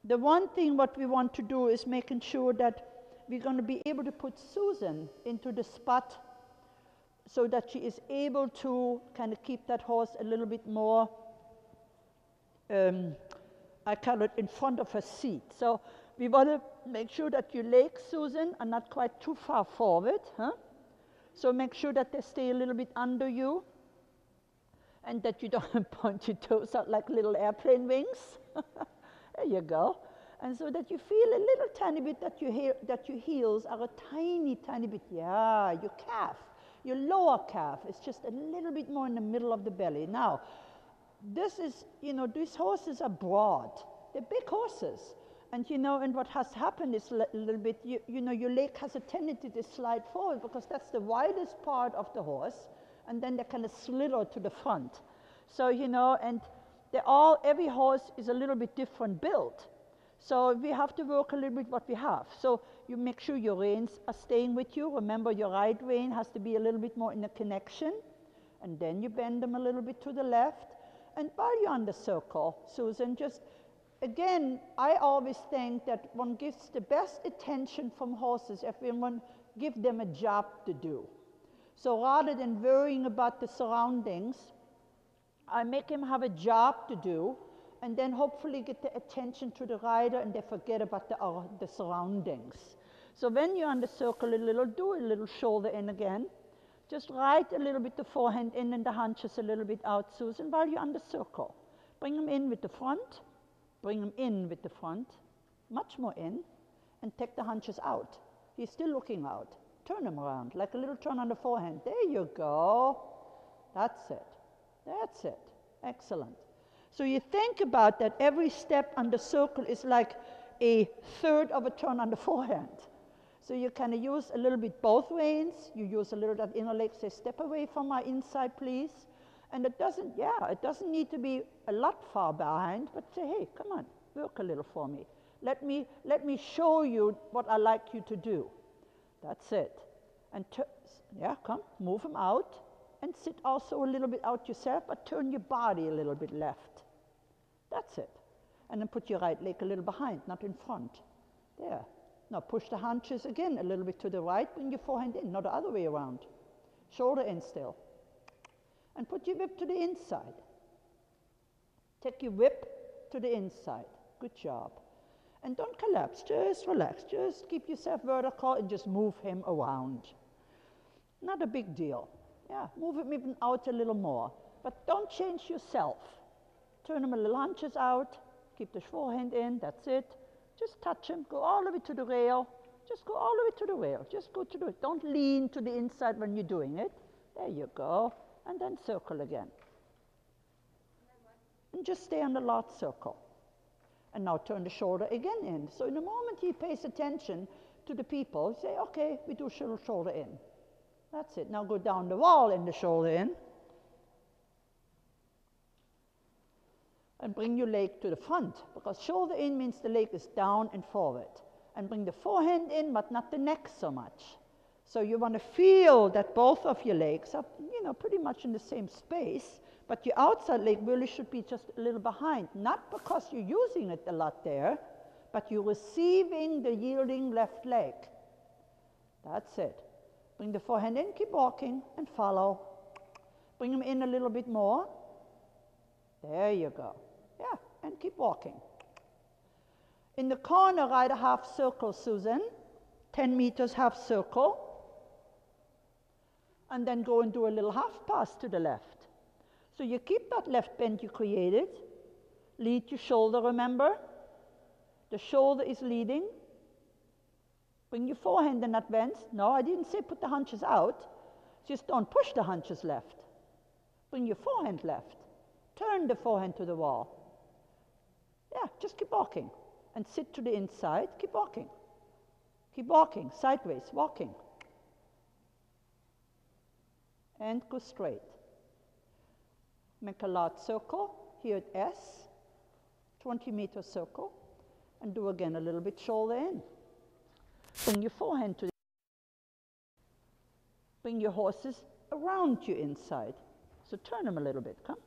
The one thing what we want to do is making sure that we're going to be able to put Susan into the spot so that she is able to kind of keep that horse a little bit more, I call it in front of her seat. So we want to make sure that your legs, Susan, are not quite too far forward. Huh? So make sure that they stay a little bit under you and that you don't point your toes out like little airplane wings. There you go. And so that you feel a little tiny bit that your heels are a tiny, tiny bit. Yeah, your calf, your lower calf is just a little bit more in the middle of the belly. Now, this is, you know, these horses are broad. They're big horses. And, you know, and what has happened is a little bit, you know, your leg has a tendency to slide forward because that's the widest part of the horse. And then they kind of slither to the front. So, you know, and every horse is a little bit different built. So we have to work a little bit what we have. So you make sure your reins are staying with you. Remember, your right rein has to be a little bit more in a connection. And then you bend them a little bit to the left. And while you're on the circle, Susan, just, again, I always think that one gives the best attention from horses if one give them a job to do. So rather than worrying about the surroundings, I make him have a job to do, and then hopefully get the attention to the rider and they forget about the surroundings. So when you're on the circle a little, do a little shoulder in again. Just right a little bit the forehand in and the hunches a little bit out, Susan, while you're on the circle. Bring them in with the front, bring them in with the front, much more in, and take the hunches out. He's still looking out. Turn them around, like a little turn on the forehand. There you go. That's it. That's it. Excellent. So you think about that every step on the circle is like a third of a turn on the forehand. So you kind of use a little bit both reins. You use a little that inner leg, say, step away from my inside, please. And it doesn't need to be a lot far behind, but say, hey, come on, work a little for me. Let me show you what I like you to do. That's it. And come, move them out. And sit also a little bit out yourself, but turn your body a little bit left. That's it. And then put your right leg a little behind, not in front. There. Now push the hunches again a little bit to the right, bring your forehand in, not the other way around. Shoulder in still. And put your whip to the inside. Take your whip to the inside. Good job. And don't collapse, just relax. Just keep yourself vertical and just move him around. Not a big deal. Yeah, move him even out a little more. But don't change yourself. Turn him a little hunches out. Keep the forehand in, that's it. Just touch him, go all the way to the rail. Just go all the way to the rail. Just go to the, don't lean to the inside when you're doing it. There you go. And then circle again. And just stay on the large circle. And now turn the shoulder again in. So in the moment he pays attention to the people, say, okay, we do shoulder in. That's it. Now go down the wall in the shoulder in. And bring your leg to the front, because shoulder in means the leg is down and forward. And bring the forehand in, but not the neck so much. So you want to feel that both of your legs are, you know, pretty much in the same space, but your outside leg really should be just a little behind. Not because you're using it a lot there, but you're receiving the yielding left leg. That's it. Bring the forehand in, keep walking, and follow. Bring them in a little bit more. There you go. Yeah, and keep walking. In the corner, ride a half circle, Susan. 10 meters half circle. And then go and do a little half pass to the left. So you keep that left bend you created. Lead your shoulder, remember? The shoulder is leading. Bring your forehand in advance. No, I didn't say put the hunches out. Just don't push the hunches left. Bring your forehand left. Turn the forehand to the wall. Yeah, just keep walking. And sit to the inside. Keep walking. Keep walking, sideways, walking. And go straight. Make a large circle, here at S. 20-meter circle. And do again a little bit shoulder in. Bring your forehand to the bring your horses around you inside. So turn them a little bit, come.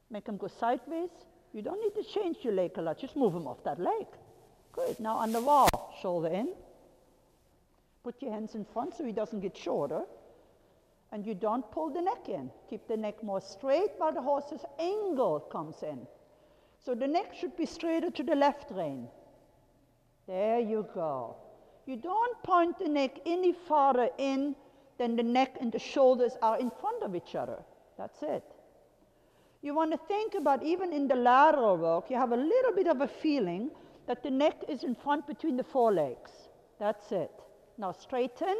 Make them go sideways, You don't need to change your leg a lot, just move him off that leg. Good, now on the wall, shoulder in. Put your hands in front so he doesn't get shorter. And you don't pull the neck in. Keep the neck more straight while the horse's angle comes in. So the neck should be straighter to the left rein. There you go. You don't point the neck any farther in than the neck and the shoulders are in front of each other. That's it. You want to think about, even in the lateral work, you have a little bit of a feeling that the neck is in front between the forelegs. That's it. Now straighten.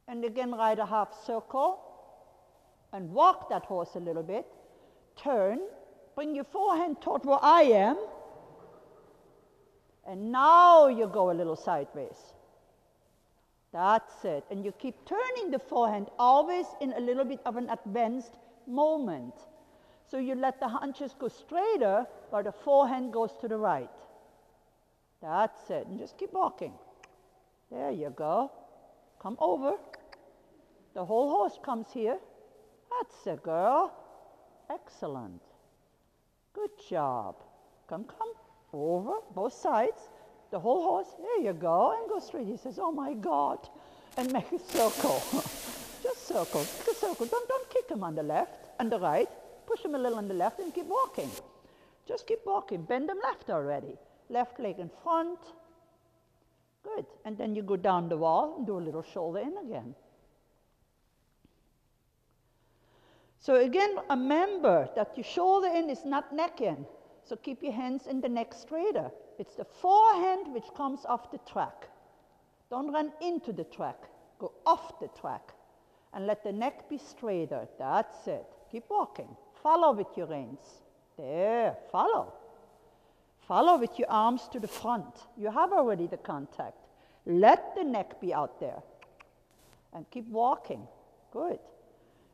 And again, ride a half circle. And walk that horse a little bit. Turn. Bring your forehand toward where I am. And now you go a little sideways. That's it. And you keep turning the forehand always in a little bit of an advanced moment. So you let the hunches go straighter while the forehand goes to the right. That's it. And just keep walking. There you go. Come over. The whole horse comes here. That's it, girl. Excellent. Good job. Come. Over, both sides. The whole horse. There you go. And go straight. He says, oh my God. And make a circle. Just circle. Make a circle. Don't kick him on the left and the right. Push him a little on the left and keep walking. Just keep walking. Bend him left already. Left leg in front. Good. And then you go down the wall and do a little shoulder in again. So again, remember that your shoulder in is not neck in. So keep your hands in the neck straighter. It's the forehand which comes off the track. Don't run into the track. Go off the track. And let the neck be straighter. That's it. Keep walking. Follow with your reins. There. Follow. Follow with your arms to the front. You have already the contact. Let the neck be out there. And keep walking. Good.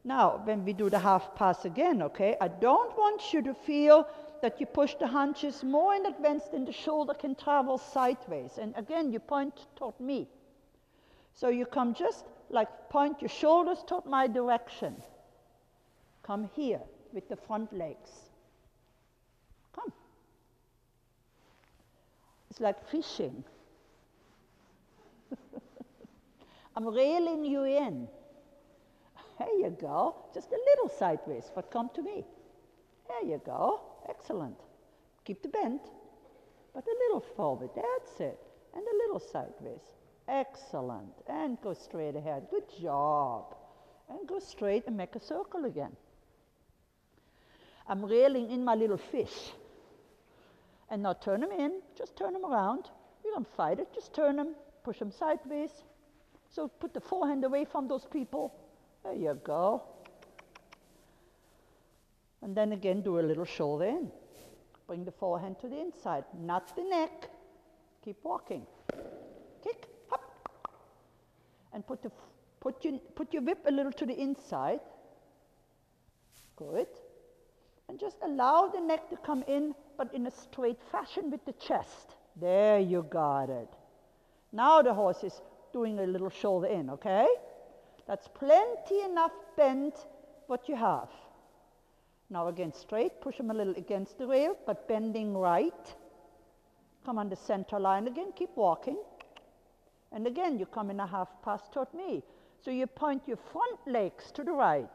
Now, when we do the half pass again, okay, I don't want you to feel that you push the hunches more in advance than the shoulder can travel sideways. And again, you point toward me. So you come just like point your shoulders toward my direction. Come here with the front legs. Come. It's like fishing. I'm reeling you in. There you go. Just a little sideways, but come to me. There you go. Excellent. Keep the bend, but a little forward. That's it. And a little sideways. Excellent. And go straight ahead. Good job. And go straight and make a circle again. I'm reeling in my little fish. And now turn them in. Just turn them around. You don't fight it. Just turn them. Push them sideways. So put the forehand away from those people. There you go. And then again, do a little shoulder in. Bring the forehand to the inside, not the neck. Keep walking. Kick, hop. And put your whip a little to the inside. Good. And just allow the neck to come in, but in a straight fashion with the chest. There you got it. Now the horse is doing a little shoulder in, okay? That's plenty enough bend what you have. Now again, straight, push him a little against the rail, but bending right. Come on the center line again, keep walking. And again, you come in a half pass toward me. So you point your front legs to the right.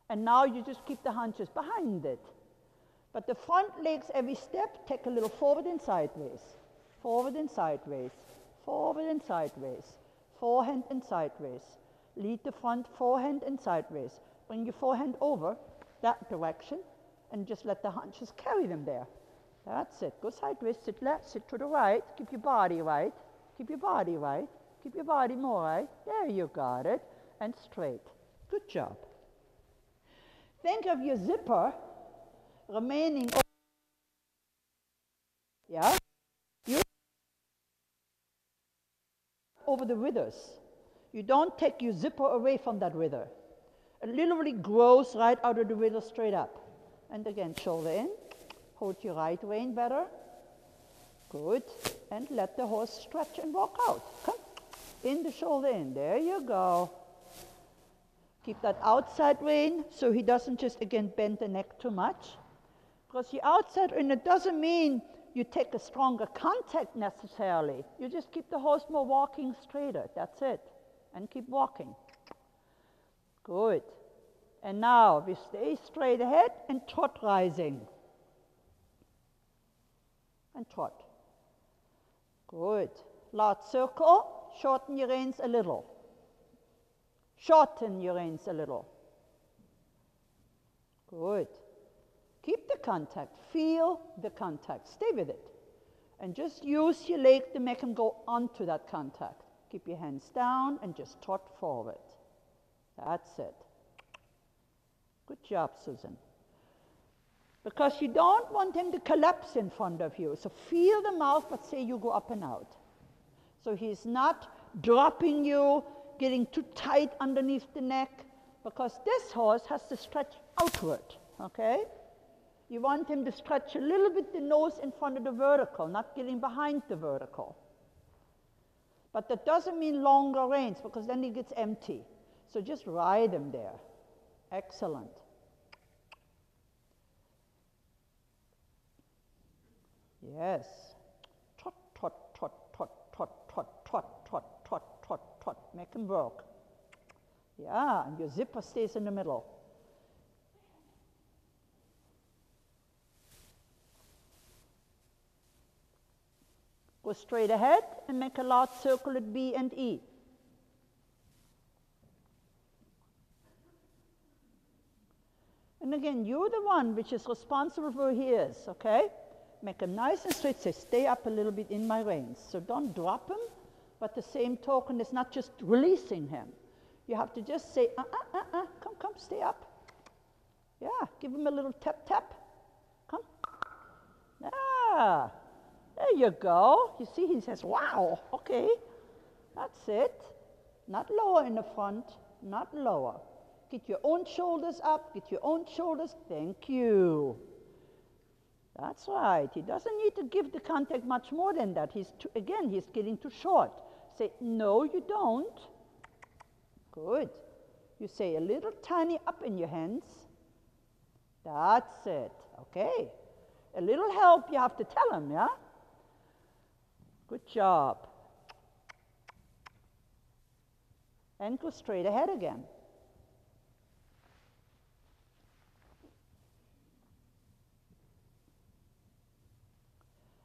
And now you just keep the hunches behind it. But the front legs, every step, take a little forward and sideways. Forward and sideways. Forward and sideways. Forehand and sideways. Lead the front forehand and sideways. Bring your forehand over that direction and just let the hunches carry them there. That's it. Go sideways, sit left, sit to the right. Keep your body right. Keep your body right. Keep your body more right. There you got it. And straight. Good job. Think of your zipper remaining over. Yeah? Over the withers. You don't take your zipper away from that wither. It literally grows right out of the wither straight up. And again, shoulder in. Hold your right rein better. Good. And let the horse stretch and walk out. Come. In the shoulder in. There you go. Keep that outside rein so he doesn't just, again, bend the neck too much. Because the outside rein, it doesn't mean you take a stronger contact necessarily. You just keep the horse more walking straighter. That's it. And keep walking. Good. And now we stay straight ahead and trot rising. And trot. Good. Large circle. Shorten your reins a little. Shorten your reins a little. Good. Keep the contact. Feel the contact. Stay with it. And just use your leg to make him go onto that contact. Keep your hands down and just trot forward. That's it. Good job, Susan. Because you don't want him to collapse in front of you. So feel the mouth, but say you go up and out. So he's not dropping you, getting too tight underneath the neck, because this horse has to stretch outward, okay? You want him to stretch a little bit the nose in front of the vertical, not getting behind the vertical. But that doesn't mean longer reins, because then he gets empty. So just ride him there. Excellent. Yes. Trot, trot, trot, trot, trot, trot, trot, trot, trot, trot, trot. Make him work. Yeah, and your zipper stays in the middle. Go straight ahead and make a large circle at B and E. And again, you're the one which is responsible for where he is, okay? Make him nice and straight. Say, stay up a little bit in my reins. So don't drop him, but the same token is not just releasing him. You have to just say, come, come, stay up. Yeah, give him a little tap, tap. Come. Yeah, there you go. You see, he says, wow, okay. That's it. Not lower in the front, not lower. Get your own shoulders up, get your own shoulders. Thank you. That's right. He doesn't need to give the contact much more than that. He's getting too short. Say, no, you don't. Good. You say a little tiny up in your hands. That's it. Okay. A little help, you have to tell him, yeah? Good job. And go straight ahead again.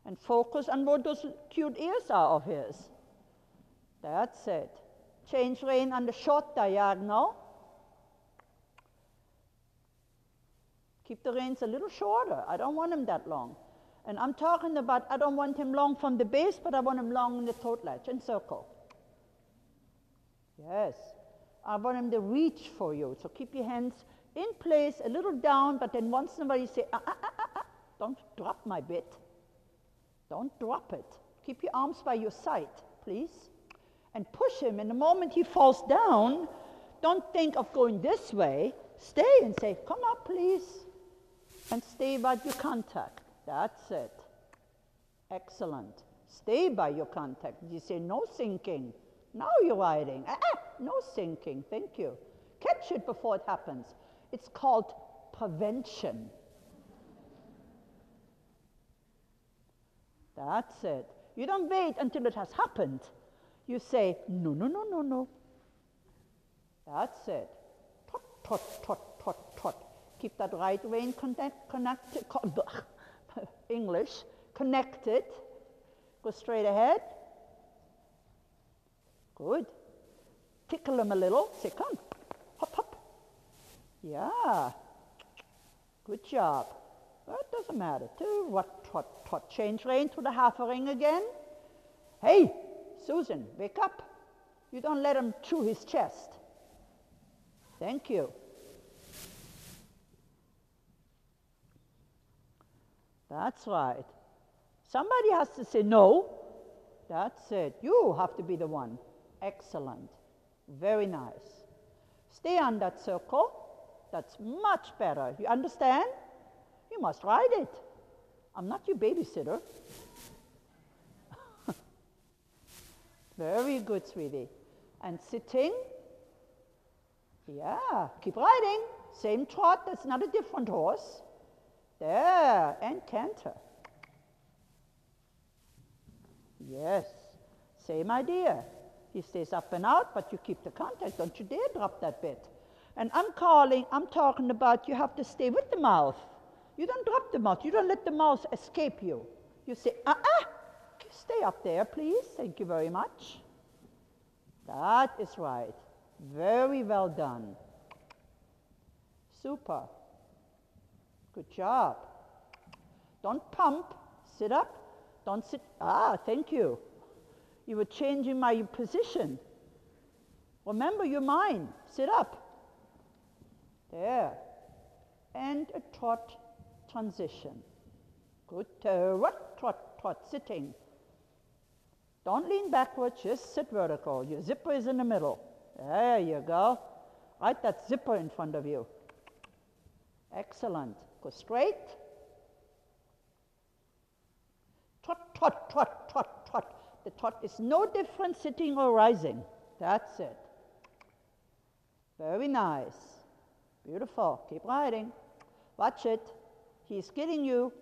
And focus on what those cute ears are of his. That's it. Change rein on the short diagonal. Keep the reins a little shorter. I don't want him that long. And I'm talking about, I don't want him long from the base, but I want him long in the throat latch and circle. Yes. I want him to reach for you. So keep your hands in place, a little down, but then once in a while you say, don't drop my bit. Don't drop it. Keep your arms by your side, please. And push him. And the moment he falls down, don't think of going this way. Stay and say, come up, please. And stay by your contact. That's it. Excellent. Stay by your contact. You say, no sinking. Now you're riding. No sinking. Thank you. Catch it before it happens. It's called prevention. That's it. You don't wait until it has happened. You say, no, no, no, no, no. That's it. Trot, trot, trot, trot, trot. Keep that right rein connected. English. Connected. Go straight ahead. Good. Tickle him a little. Say, come. Hop, hop. Yeah. Good job. That doesn't matter. Trot, trot, trot. Change rein to the half a ring again. Hey, Susan, wake up. You don't let him chew his chest. Thank you. That's right. Somebody has to say no. That's it. You have to be the one. Excellent. Very nice. Stay on that circle. That's much better. You understand? You must ride it. I'm not your babysitter. Very good, sweetie. And sitting. Yeah, keep riding. Same trot, that's not a different horse. There, and canter. Yes, same idea. He stays up and out, but you keep the contact. Don't you dare drop that bit. And I'm talking about you have to stay with the mouth. You don't drop the mouth. You don't let the mouth escape you. You say, stay up there, please. Thank you very much. That is right. Very well done. Super. Good job. Don't pump. Sit up. Don't sit. Thank you. You were changing my position. Remember, you're mine. Sit up. There. And a trot transition. Good. Trot, trot, trot, sitting. Don't lean backwards, just sit vertical. Your zipper is in the middle. There you go. Right, that zipper in front of you. Excellent. Go straight. Trot, trot, trot, trot, trot. The trot is no different sitting or rising. That's it. Very nice. Beautiful. Keep riding. Watch it. He's getting you.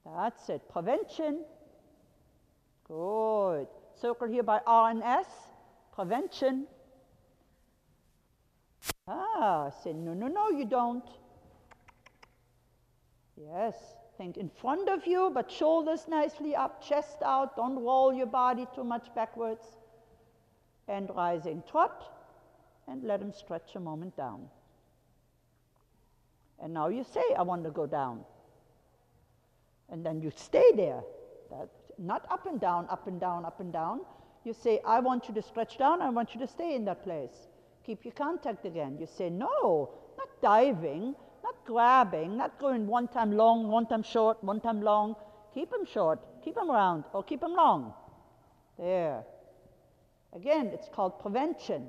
That's it. Prevention. Good. Circle here by R and S. Prevention. Say no, no, no, you don't. Yes. Think in front of you, but shoulders nicely up, chest out. Don't roll your body too much backwards. And rising trot. And let him stretch a moment down. And now you say, I want to go down. And then you stay there. Not up and down, up and down, up and down. You say, I want you to stretch down, I want you to stay in that place. Keep your contact again. You say, no, not diving, not grabbing, not going one time long, one time short, one time long. Keep them short, keep them round, or keep them long. There. Again, it's called prevention.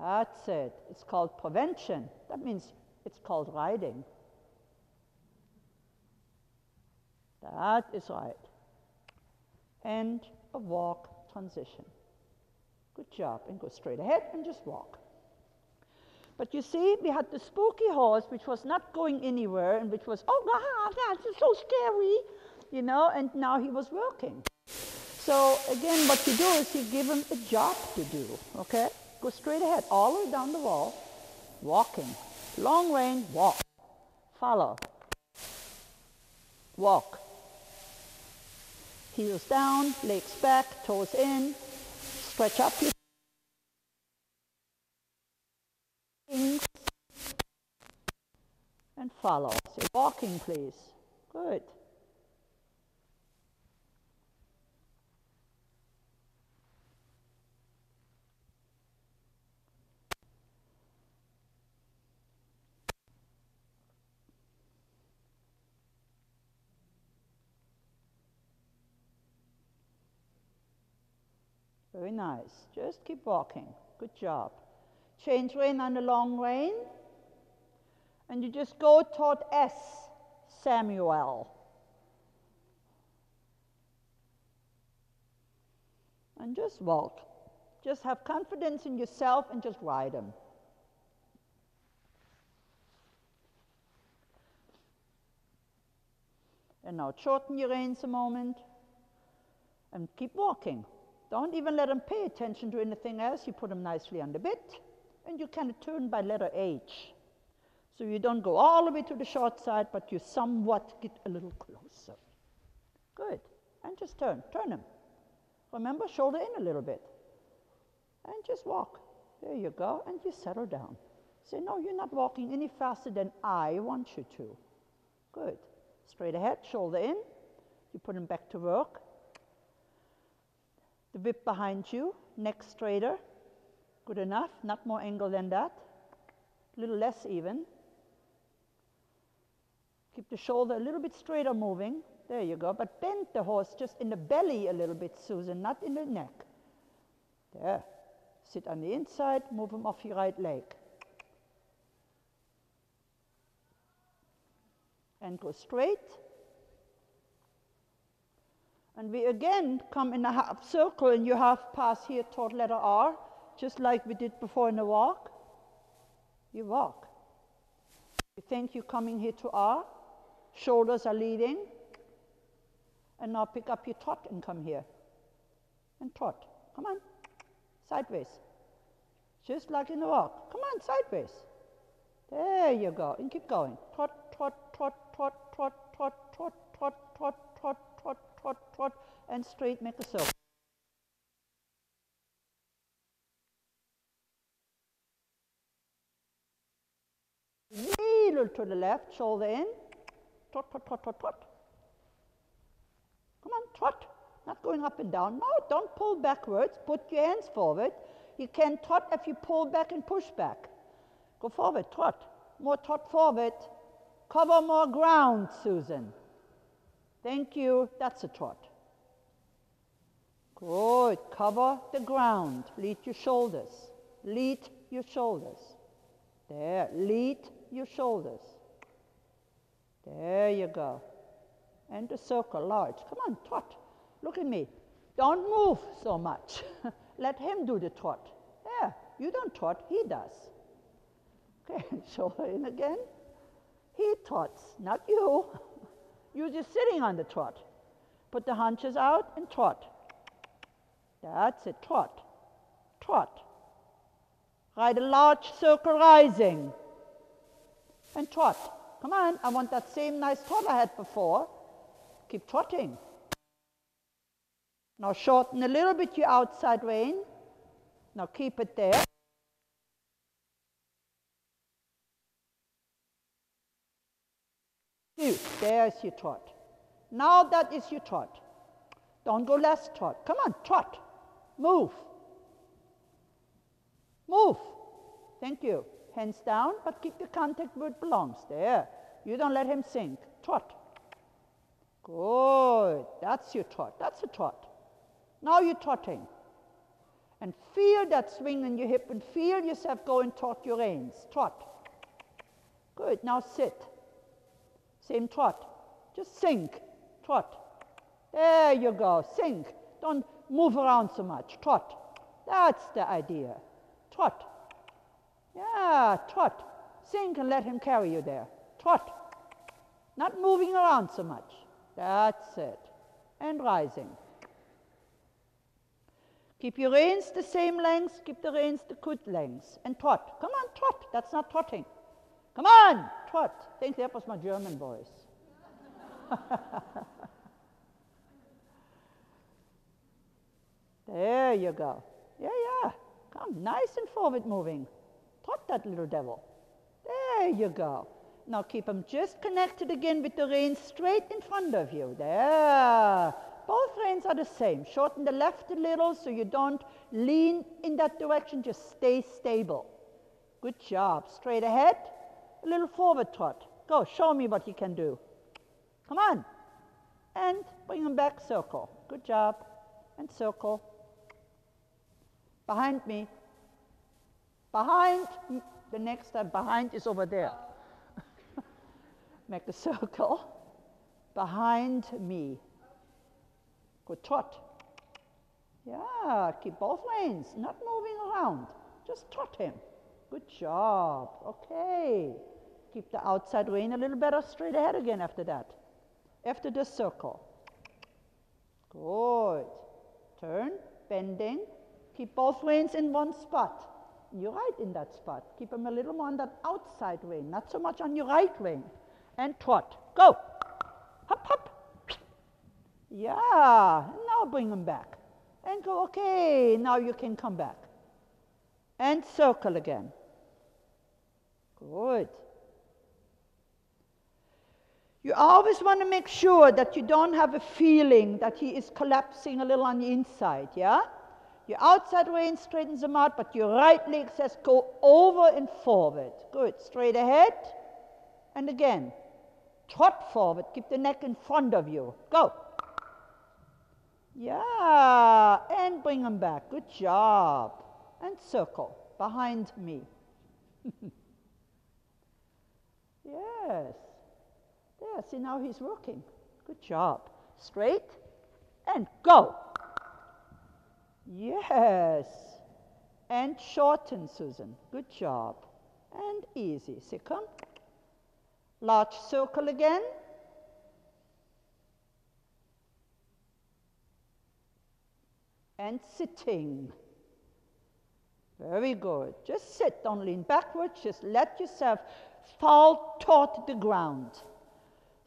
That's it. It's called prevention. That means it's called riding. That is right. And a walk transition. Good job. And go straight ahead and just walk. But you see, we had the spooky horse, which was not going anywhere, and which was, that's so scary, you know, and now he was working. So again, what you do is you give him a job to do, okay? Go straight ahead, all the way down the wall, walking. Long rein, walk. Follow. Walk. Heels down, legs back, toes in. Stretch up your wings. And follow. So walking, please. Good. Very nice. Just keep walking. Good job. Change rein on the long rein. And you just go toward S, Samuel. And just walk. Just have confidence in yourself and just ride him. And now shorten your reins a moment. And keep walking. Don't even let them pay attention to anything else. You put them nicely on the bit, and you kind of turn by letter H. So you don't go all the way to the short side, but you somewhat get a little closer. Good. And just turn them. Remember, shoulder in a little bit. And just walk. There you go, and you settle down. Say, no, you're not walking any faster than I want you to. Good. Straight ahead, shoulder in. You put them back to work. The whip behind you, neck straighter. Good enough, not more angle than that. A little less even. Keep the shoulder a little bit straighter moving. There you go. But bend the horse just in the belly a little bit, Susan, not in the neck. There. Sit on the inside, move him off your right leg. And go straight. And we again come in a half circle, and you half pass here toward letter R, just like we did before in the walk. You walk. You think you're coming here to R, shoulders are leading, and now pick up your trot and come here. And trot. Come on. Sideways. Just like in the walk. Come on, sideways. There you go. And keep going. Trot, trot, trot, trot, trot, trot, trot, trot, trot, trot, trot, trot, trot, and straight make a circle. Wheel to the left, shoulder in. Trot, trot, trot, trot, trot. Come on, trot. Not going up and down. No, don't pull backwards. Put your hands forward. You can trot if you pull back and push back. Go forward, trot. More trot forward. Cover more ground, Susan. Thank you. That's a trot. Good. Cover the ground. Lead your shoulders. Lead your shoulders. There. Lead your shoulders. There you go. And the circle large. Come on, trot. Look at me. Don't move so much. Let him do the trot. Yeah, you don't trot, he does. Okay, shoulder in again. He trots, not you. You're just sitting on the trot. Put the haunches out and trot. That's it, trot. Trot. Ride a large circle rising. And trot. Come on, I want that same nice trot I had before. Keep trotting. Now shorten a little bit your outside rein. Now keep it there. There's your trot. Now that is your trot. Don't go less trot. Come on, trot. Move. Move. Thank you. Hands down, but keep the contact where it belongs. There. You don't let him sink. Trot. Good. That's your trot. That's a trot. Now you're trotting. And feel that swing in your hip and feel yourself going toward your reins. Trot. Good. Now sit. Same trot. Just sink. Trot. There you go. Sink. Don't move around so much. Trot. That's the idea. Trot. Yeah, trot. Sink and let him carry you there. Trot. Not moving around so much. That's it. And rising. Keep your reins the same length, keep the reins the good length, and trot. Come on, trot. That's not trotting. Come on, trot. I think that was my German voice. There you go. Yeah, yeah. Come, nice and forward moving. Trot that little devil. There you go. Now keep them just connected again with the reins straight in front of you. There. Both reins are the same. Shorten the left a little so you don't lean in that direction. Just stay stable. Good job. Straight ahead. A little forward trot. Go. Show me what you can do. Come on. And bring them back. Circle. Good job. And circle. Behind me. Behind. The next time behind is over there. Make a circle. Behind me. Good trot. Yeah, keep both reins, not moving around. Just trot him. Good job. Okay. Keep the outside rein a little better straight ahead again after that. After the circle. Good. Turn, bending. Keep both reins in one spot. You're right in that spot. Keep them a little more on that outside rein, not so much on your right rein. And trot. Go. Hop, hop. Yeah, now bring them back. And go, okay, now you can come back. And circle again. Good. You always want to make sure that you don't have a feeling that he is collapsing a little on the inside, yeah? Your outside rein straightens them out, but your right leg says go over and forward. Good, straight ahead. And again, trot forward, keep the neck in front of you. Go. Yeah, and bring them back. Good job. And circle behind me. Yes. There, see now he's working. Good job. Straight and go. Yes. And shorten, Susan. Good job. And easy. Second. Large circle again. And sitting. Very good. Just sit, don't lean backwards. Just let yourself fall toward the ground.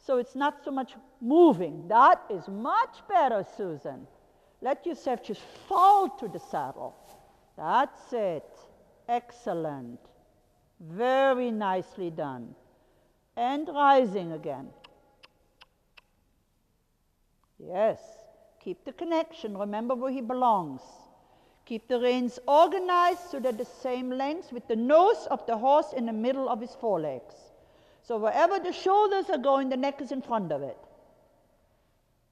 So it's not so much moving. That is much better, Susan. Let yourself just fall to the saddle. That's it. Excellent. Very nicely done. And rising again. Yes. Keep the connection. Remember where he belongs. Keep the reins organized so they're the same length with the nose of the horse in the middle of his forelegs. So wherever the shoulders are going, the neck is in front of it.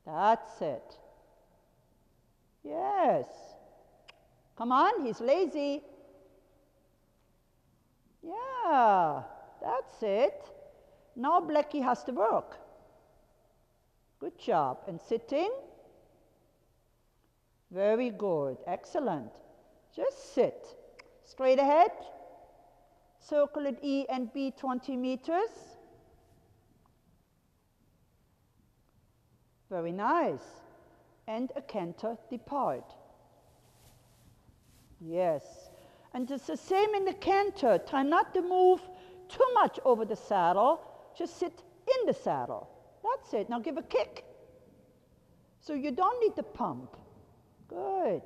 That's it. Yes. Come on, he's lazy. Yeah, that's it. Now Blackie has to work. Good job. And sitting. Very good. Excellent. Just sit. Straight ahead. Circle at E and B 20 meters. Very nice. And a canter depart. Yes. And it's the same in the canter. Try not to move too much over the saddle. Just sit in the saddle. That's it. Now give a kick. So you don't need to pump. Good.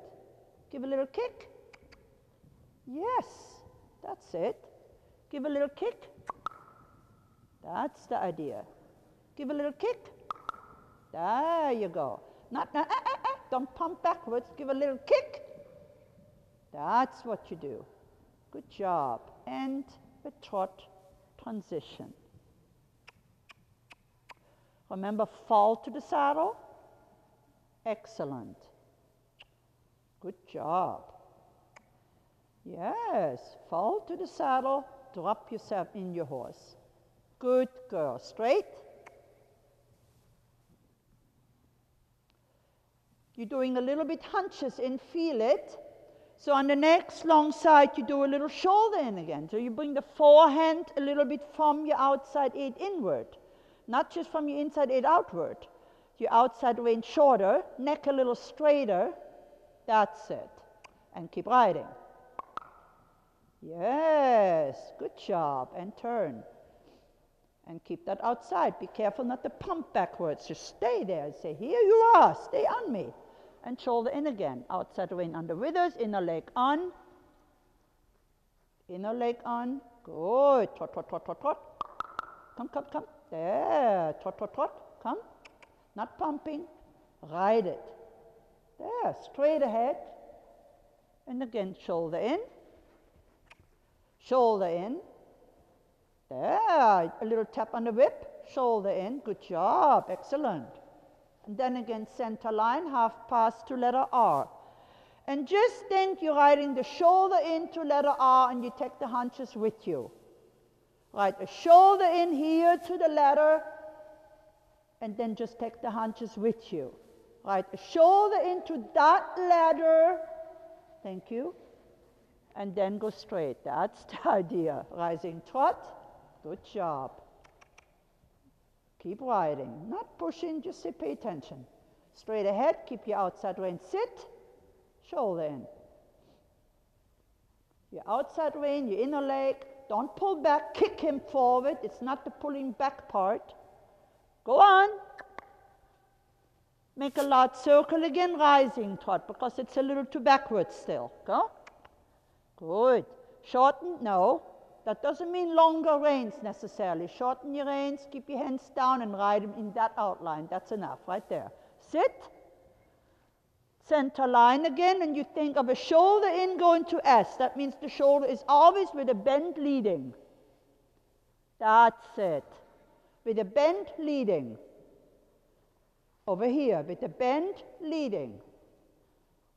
Give a little kick. Yes. That's it. Give a little kick. That's the idea. Give a little kick. There you go. Don't pump backwards. Give a little kick. That's what you do. Good job. And a trot transition. Remember, fall to the saddle. Excellent. Good job. Yes, fall to the saddle, drop yourself in your horse. Good girl. Straight. You're doing a little bit hunches in, feel it. So on the next long side, you do a little shoulder in again. So you bring the forehand a little bit from your outside eight inward, not just from your inside eight outward. Your outside rein shorter, neck a little straighter. That's it. And keep riding. Yes, good job. And turn. And keep that outside. Be careful not to pump backwards. Just stay there. Say, here you are. Stay on me. And shoulder in again. Outside rein under withers. Inner leg on. Inner leg on. Good. Trot, trot, trot, trot, trot. Come, come, come. There. Trot, trot, trot. Come. Not pumping. Ride it. There. Straight ahead. And again, shoulder in. Shoulder in. There. A little tap on the whip. Shoulder in. Good job. Excellent. And then again, center line, half pass to letter R. And just think you're riding the shoulder into letter R and you take the hunches with you. Right, a shoulder in here to the letter and then just take the hunches with you. Right, a shoulder into that letter. Thank you. And then go straight. That's the idea. Rising trot. Good job. Keep riding. Not pushing, just say pay attention. Straight ahead, keep your outside rein sit. Shoulder in. Your outside rein, your inner leg. Don't pull back, kick him forward. It's not the pulling back part. Go on. Make a large circle again, rising trot, because it's a little too backwards still. Go. Good. Shorten, no. That doesn't mean longer reins necessarily. Shorten your reins, keep your hands down and ride them in that outline. That's enough, right there. Sit. Center line again, and you think of a shoulder in going to S. That means the shoulder is always with a bend leading. That's it. With a bend leading. Over here, with a bend leading.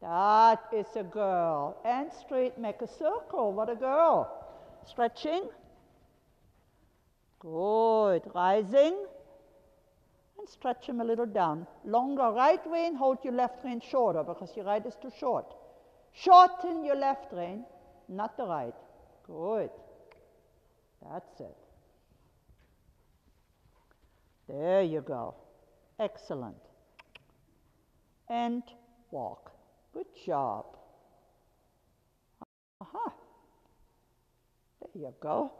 That is a girl. And straight, make a circle. What a girl. Stretching. Good. Rising. and stretch him a little down. Longer right rein, hold your left rein shorter because your right is too short. Shorten your left rein, not the right. Good. That's it. There you go. Excellent. And walk. Good job. Aha. There you go.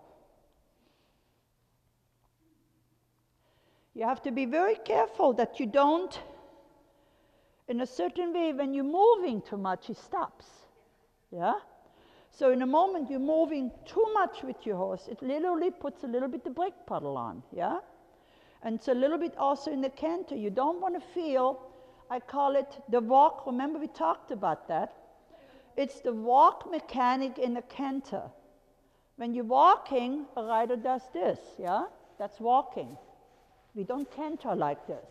You have to be very careful that you don't, in a certain way, when you're moving too much, he stops. Yeah? So in a moment you're moving too much with your horse, it literally puts a little bit of brake pedal on. Yeah? And it's a little bit also in the canter. You don't want to feel, I call it the walk. Remember we talked about that. It's the walk mechanic in the canter. When you're walking, a rider does this. Yeah? That's walking. We don't canter like this.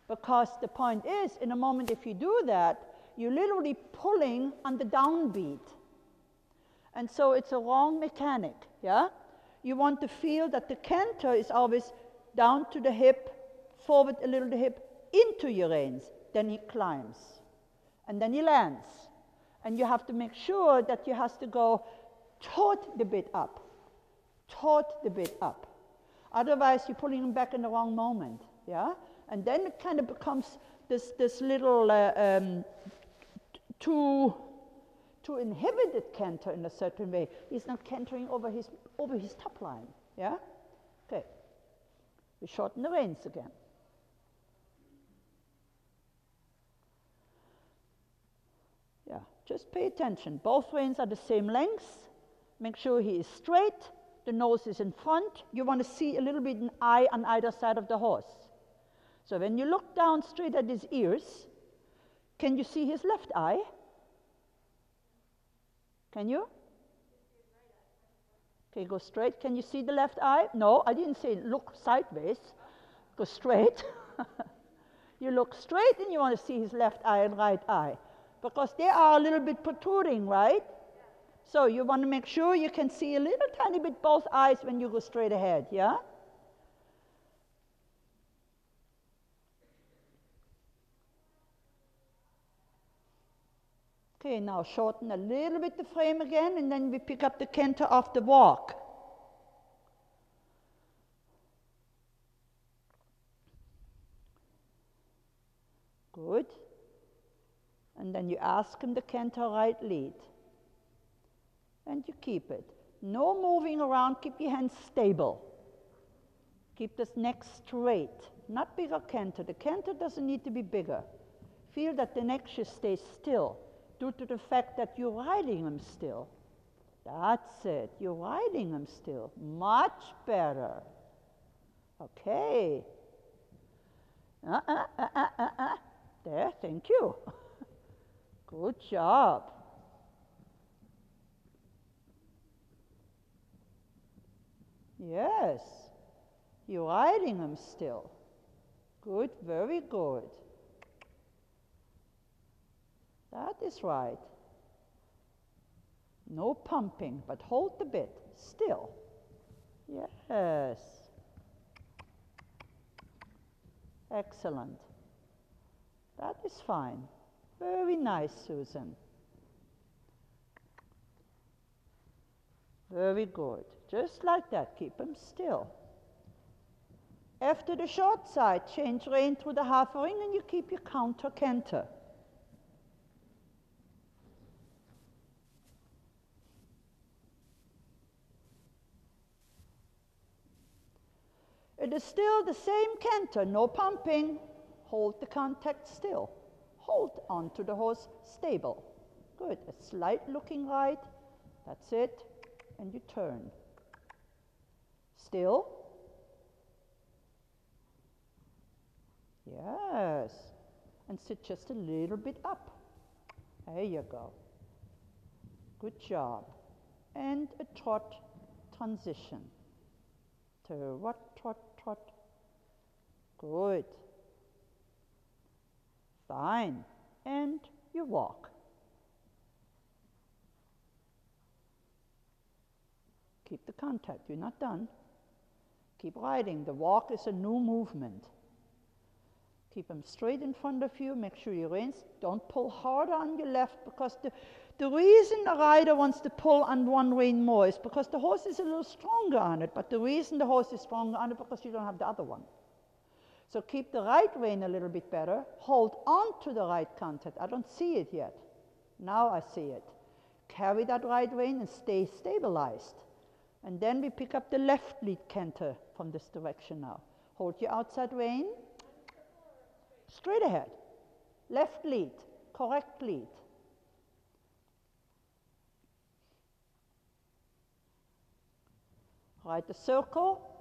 Because the point is, in a moment if you do that, you're literally pulling on the downbeat. And so it's a wrong mechanic, yeah? You want to feel that the canter is always down to the hip, forward a little the hip, into your reins. Then he climbs. And then he lands. And you have to make sure that you have to go toward the bit up. Toward the bit up. Otherwise, you're pulling him back in the wrong moment, yeah? And then it kind of becomes this little too inhibited canter in a certain way. He's not cantering over his top line, yeah? Okay. We shorten the reins again. Yeah, just pay attention. Both reins are the same length. Make sure he is straight. The nose is in front. You want to see a little bit an eye on either side of the horse. So when you look down straight at his ears, can you see his left eye? Can you? Okay, go straight. Can you see the left eye? No, I didn't say look sideways. Go straight. You look straight and you want to see his left eye and right eye. Because they are a little bit protruding, right? So you want to make sure you can see a little tiny bit both eyes when you go straight ahead, yeah? Okay, now shorten a little bit the frame again, and then we pick up the canter off the walk. Good. And then you ask him the canter right lead. And you keep it. No moving around, keep your hands stable. Keep this neck straight, not bigger canter. The canter doesn't need to be bigger. Feel that the neck should stay still due to the fact that you're riding him still. That's it, you're riding him still. Much better. Okay. There, thank you. Good job. Yes, you're riding him still. Good, very good. That is right. No pumping, but hold the bit still. Yes. Excellent. That is fine. Very nice, Susan. Very good. Just like that, keep him still. After the short side, change rein through the half ring and you keep your counter canter. It is still the same canter, no pumping. Hold the contact still. Hold on to the horse stable. Good, a slight looking right. That's it. And you turn. Still. Yes. And sit just a little bit up. There you go. Good job. And a trot transition. Trot, trot, trot. Good. Fine. And you walk. Keep the contact. You're not done. Keep riding. The walk is a new movement. Keep them straight in front of you. Make sure your reins, don't pull harder on your left, because the reason the rider wants to pull on one rein more is because the horse is a little stronger on it, but the reason the horse is stronger on it because you don't have the other one. So keep the right rein a little bit better. Hold on to the right canter. I don't see it yet. Now I see it. Carry that right rein and stay stabilized. And then we pick up the left lead canter from this direction now. Hold your outside rein. Straight ahead. Left lead. Correct lead. Ride the circle.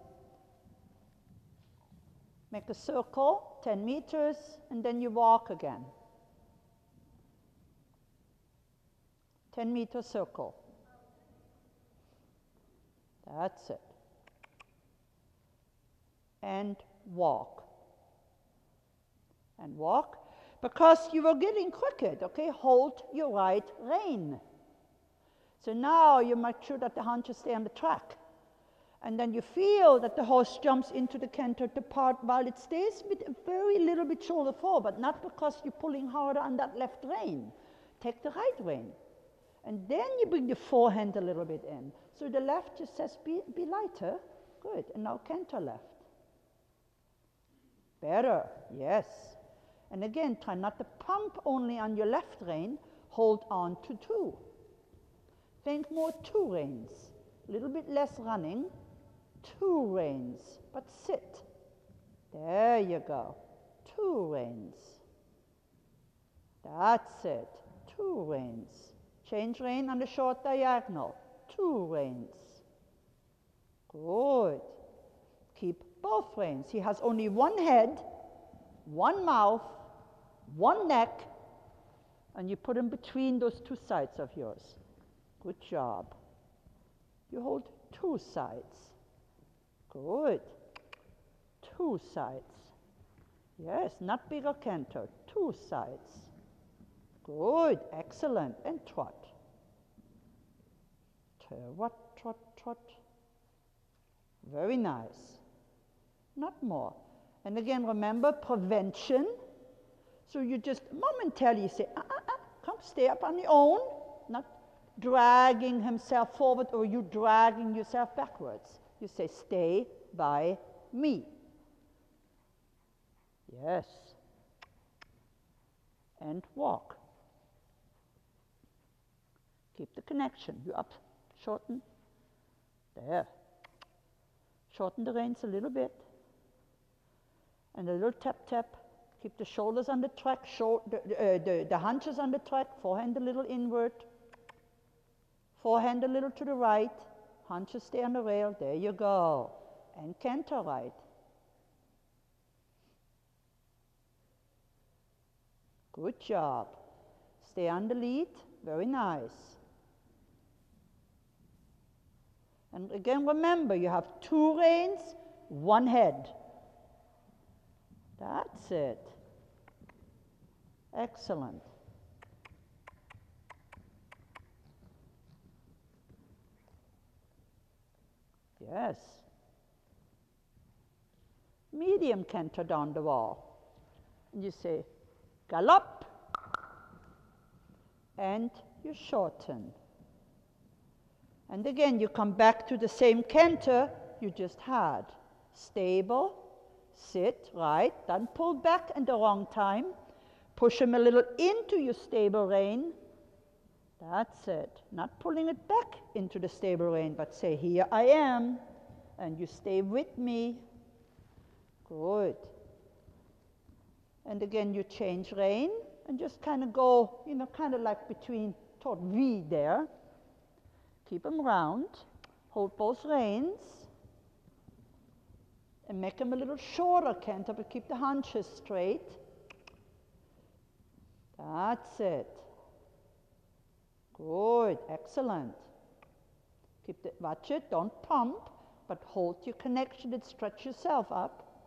Make a circle, 10 meters, and then you walk again. 10-meter circle. That's it. And walk. And walk. Because you were getting crooked, okay? Hold your right rein. So now you make sure that the haunches stay on the track. And then you feel that the horse jumps into the canter to part while it stays with a very little bit shoulder forward, but not because you're pulling harder on that left rein. Take the right rein. And then you bring the forehand a little bit in. So the left just says, be lighter. Good. And now canter left. Better. Yes. And again, try not to pump only on your left rein. Hold on to two. Think more two reins. A little bit less running. Two reins. But sit. There you go. Two reins. That's it. Two reins. Change rein on the short diagonal. Two reins. Good. Keep both reins. He has only one head, one mouth, one neck, and you put him between those two sides of yours. Good job. You hold two sides. Good. Two sides. Yes, not bigger canter. Two sides. Good. Excellent. And trot. Trot, trot, trot. Very nice. Not more. And again, remember prevention. So you just momentarily say, come, stay up on your own. Not dragging himself forward or you dragging yourself backwards. You say, stay by me. Yes. And walk. Keep the connection. You up, shorten. There. Shorten the reins a little bit. And a little tap, tap. Keep the shoulders on the track, the haunches on the track, forehand a little inward. Forehand a little to the right. Haunches stay on the rail. There you go. And canter right. Good job. Stay on the lead. Very nice. And again, remember, you have two reins, one head. That's it. Excellent. Yes. Medium canter down the wall. And you say, gallop. And you shorten. And again, you come back to the same canter you just had. Stable, sit, right, don't pull back at the wrong time. Push him a little into your stable rein. That's it. Not pulling it back into the stable rein, but say, here I am, and you stay with me. Good. And again, you change rein, and just kind of go, kind of like between, toward V there. Keep them round. Hold both reins. And make them a little shorter canter, but keep the haunches straight. That's it. Good, excellent. Watch it, don't pump, but hold your connection and stretch yourself up.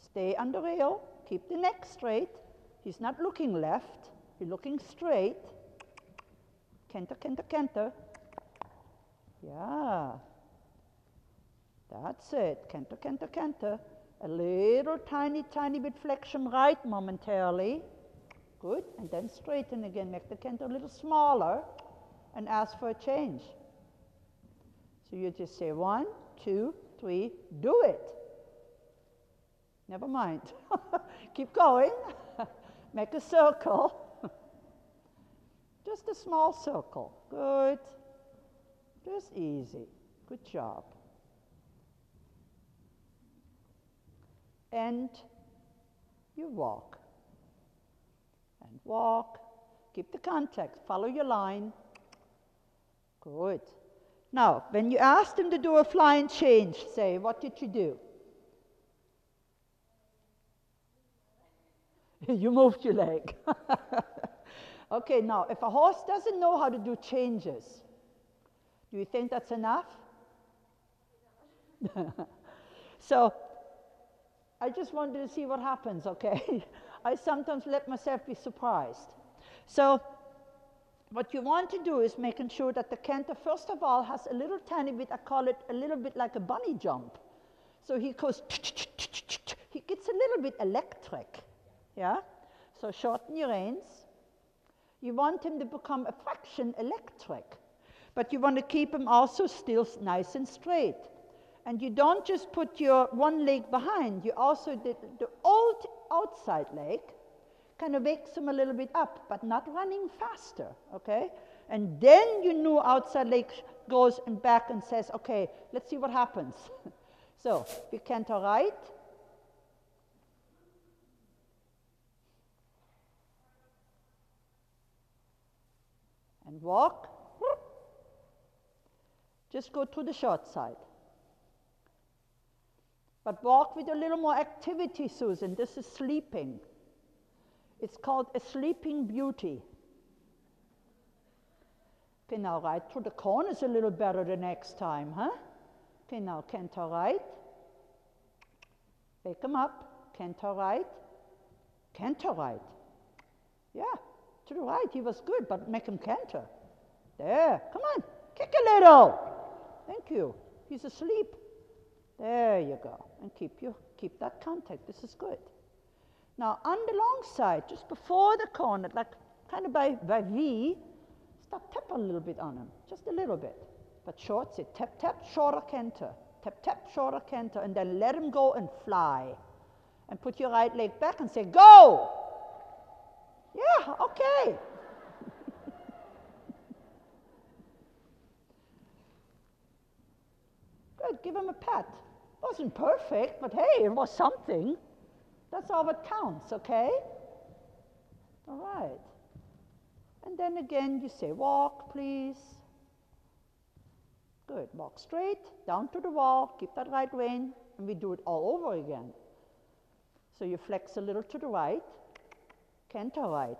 Stay on the rail, keep the neck straight. He's not looking left, he's looking straight. Canter, canter, canter. Yeah. That's it. Canter, canter, canter. A little tiny bit flexion right momentarily. Good, and then straighten again. Make the canter a little smaller and ask for a change. So you just say 1, 2, 3, do it. Never mind. Keep going. Make a circle. Just a small circle. Good. Just easy. Good job. And you walk. And walk. Keep the contact. Follow your line. Good. Now, when you asked him to do a flying change, say, what did you do? You moved your leg. Okay, now, if a horse doesn't know how to do changes, do you think that's enough? So, I just wanted to see what happens, okay? I sometimes let myself be surprised. So, what you want to do is making sure that the canter, first of all, has a little tiny bit, I call it a little bit like a bunny jump. So he goes, he gets a little bit electric, yeah? So shorten your reins. You want him to become a fraction electric, but you want to keep him also still nice and straight. And you don't just put your one leg behind, you also did the old outside leg, kind of wakes him a little bit up, but not running faster, okay? And then your new outside leg goes and back and says, okay, let's see what happens. So, we canter right. And walk. Just go to the short side. But walk with a little more activity, Susan. This is sleeping. It's called a sleeping beauty. Okay, now right through the corners a little better the next time, huh? Okay, now canter right. Wake him up. Canter right. Canter right. Yeah, to the right. He was good, but make him canter. There, come on. Kick a little. Thank you. He's asleep. There you go. And keep that contact. This is good. Now, on the long side, just before the corner, like kind of by V, start tap a little bit on him, just a little bit. But short, say tap, tap, shorter canter. Tap, tap, shorter canter, and then let him go and fly. And put your right leg back and say, go! Yeah, okay. Good, give him a pat. Wasn't perfect, but hey, it was something. That's all that counts, okay? All right. And then again, you say, walk, please. Good, walk straight, down to the wall, keep that right rein, and we do it all over again. So you flex a little to the right, canter right.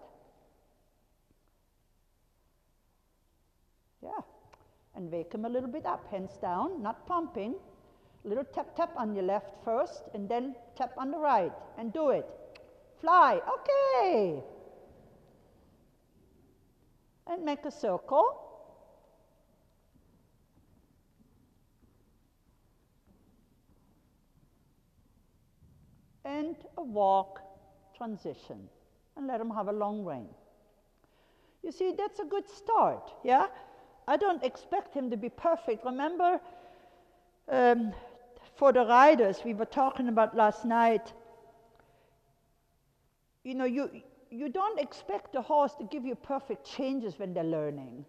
Yeah, and wake him a little bit up, hands down, not pumping. Little tap, tap on your left first, and then tap on the right, and do it. Fly, okay. And make a circle. And a walk transition, and let him have a long rein. You see, that's a good start, yeah? I don't expect him to be perfect. Remember, for the riders we were talking about last night, you know, you don't expect the horse to give you perfect changes when they're learning.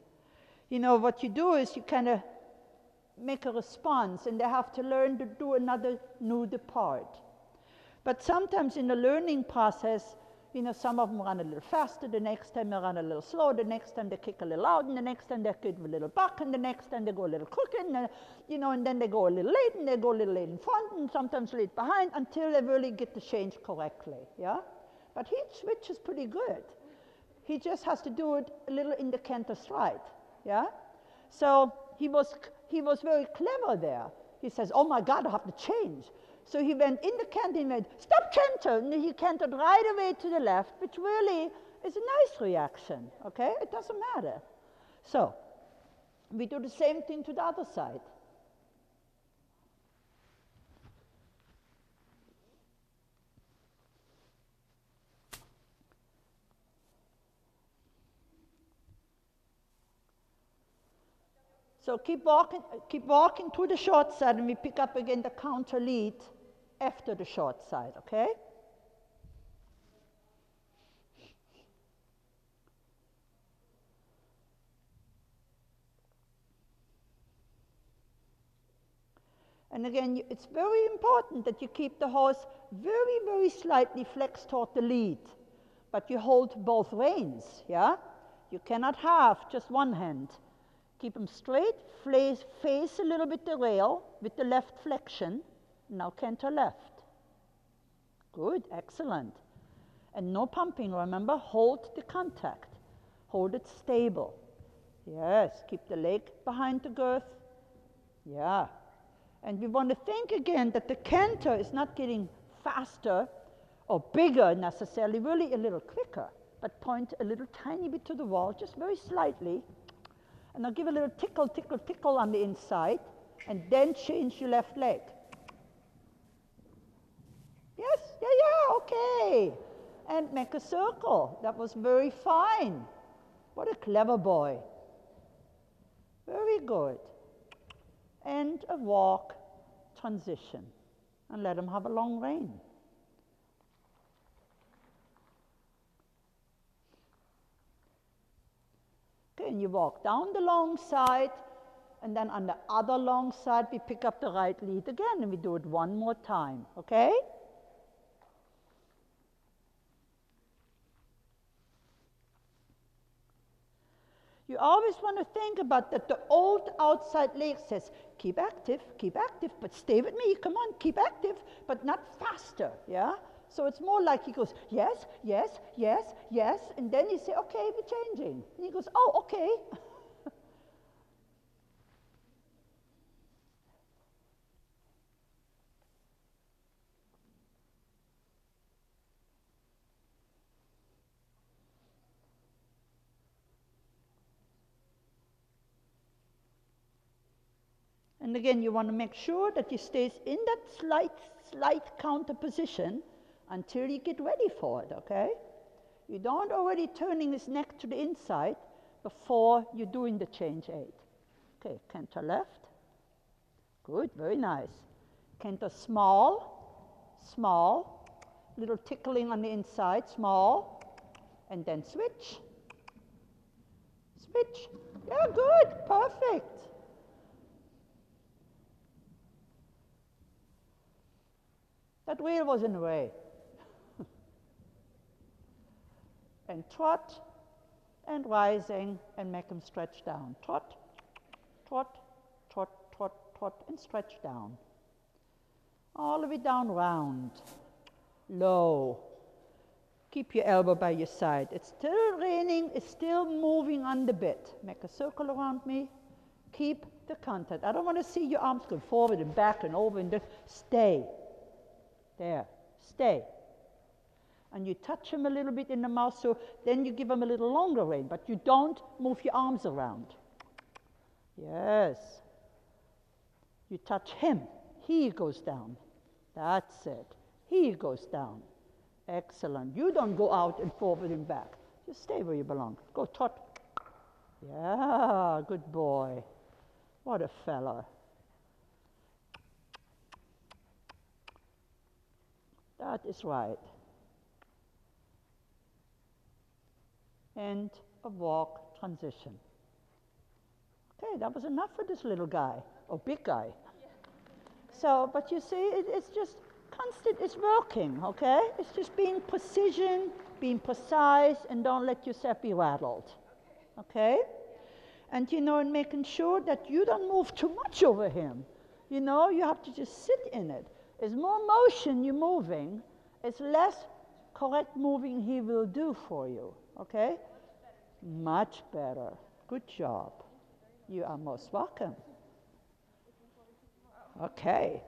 You know, what you do is you kind of make a response, and they have to learn to do another new depart. But sometimes in the learning process, you know, some of them run a little faster, the next time they run a little slower, the next time they kick a little out, and the next time they give a little back, and the next time they go a little quicker, and you know, and then they go a little late, and they go a little late in front, and sometimes late behind, until they really get the change correctly, yeah? But he switches pretty good. He just has to do it a little in the canter stride, yeah? So he was very clever there. He says, oh my God, I have to change. So he went in the canter and went, stop canter, and he cantered right away to the left, which really is a nice reaction, okay? It doesn't matter. So we do the same thing to the other side. So keep walking to the short side, and we pick up again the counter lead after the short side, okay? And again, it's very important that you keep the horse very, very slightly flexed toward the lead, but you hold both reins, yeah? You cannot have just one hand. Keep them straight, face a little bit the rail with the left flexion. Now canter left. Good, excellent. And no pumping, remember, hold the contact. Hold it stable. Yes, keep the leg behind the girth. Yeah. And we want to think again that the canter is not getting faster or bigger necessarily, really a little quicker, but point a little tiny bit to the wall, just very slightly. And I'll give a little tickle, tickle, tickle on the inside, and then change your left leg. Yes, yeah, okay. And make a circle. That was very fine. What a clever boy. Very good. And a walk, transition, and let him have a long rein. Okay, and you walk down the long side, and then on the other long side, we pick up the right lead again, and we do it one more time, okay? You always want to think about that the old outside leg says, keep active, but stay with me, come on, keep active, but not faster, yeah? So it's more like he goes, yes, yes, yes, yes, and then you say, okay, we're changing. And he goes, oh, okay. And again, you want to make sure that he stays in that slight counter position until you get ready for it, okay? You don't already turning his neck to the inside before you're doing the change 8. Okay, canter left. Good, very nice. Canter small, small, little tickling on the inside, small, and then switch. Switch. Yeah, good, perfect. That wheel was in the way. And trot, and rising, and make them stretch down. Trot, trot, trot, trot, trot, and stretch down. All the way down, round, low. Keep your elbow by your side. It's still raining, it's still moving on the bit. Make a circle around me. Keep the contact. I don't want to see your arms go forward and back and over and stay. There, stay. And you touch him a little bit in the mouth, so then you give him a little longer rein, but you don't move your arms around. Yes. You touch him, he goes down. That's it. He goes down. Excellent. You don't go out and forward and back. Just stay where you belong. Go trot. Yeah, good boy. What a fella. That is right. And a walk transition. Okay, that was enough for this little guy, or big guy. Yeah. So, but you see, it's just constant, it's working, okay? It's just being precision, being precise, and don't let yourself be rattled, okay? And you know, and making sure that you don't move too much over him. You know, you have to just sit in it. As more motion you're moving, as less correct moving he will do for you, okay? Much better. Good job. You are most welcome. Okay.